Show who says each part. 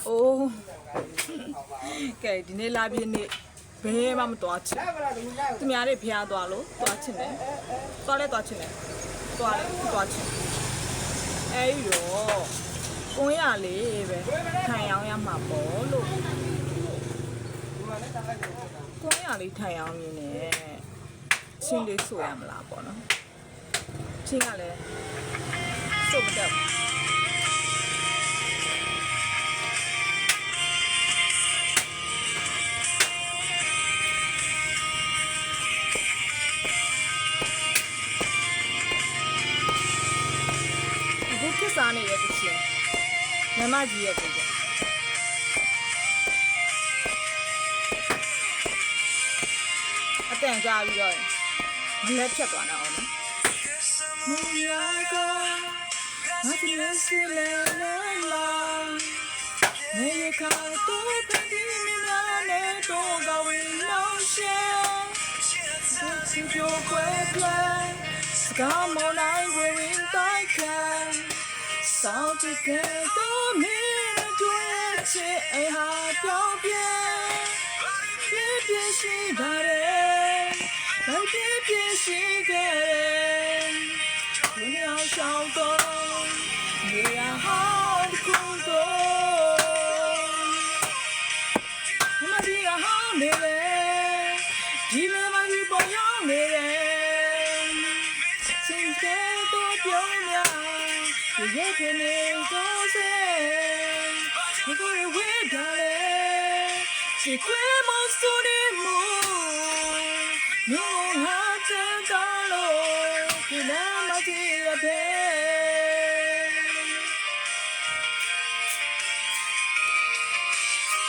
Speaker 1: โอ้แกဒီနေ့လာပြည့်နေ့ဘယ်မှမတော်ချင်သူများတွေဖျားသွားလို့သွားချင်တယ်သွားလဲသွားချင်တယ်သွားလဲသွားချင်အဲ့တော့ကိုရလေးပဲထိုင်အောင်ရမှာပေါ့လို့ကိုရလေးထိုင်အောင်ရင်းနဲ့ချင်းလေးဆိုရမလားပေါ့နော်ချင်းကလည်းဆိုမတက်စားနေတဲ့တချင်မမကြီးရဲ့ကိုအတန်ကြာပြီးတော့မလက်ဖြတ်သွားတော့နော်မူယာကမတ်လစီလဲလာနေရကတော့တတိမနာနဲ့တော့ကဝင်းလို့ရှေချစ်ပြောခွဲခွဲစကားမနိုင်ဝင်းတိုက်ခံsao chỉ kể tôi mình tuổi trẻ ai hàပြောပြပြပြရှိပါတယ်ဘာပြပြရှိခဲ့လူရောက်ရှောင်းတော့နေရဟောင်းခုတော့မဒီရဟောင်းနေလေဒီလိုမှဒီပေါ်ရောက်နေတယ်စင်ကဲတော့ပြောများရဲ့ခင်းနေကိုစေဒီကိုရဝဲတာလေဒီကွဲမစိုးနေမို့မင်းဟာတဲ့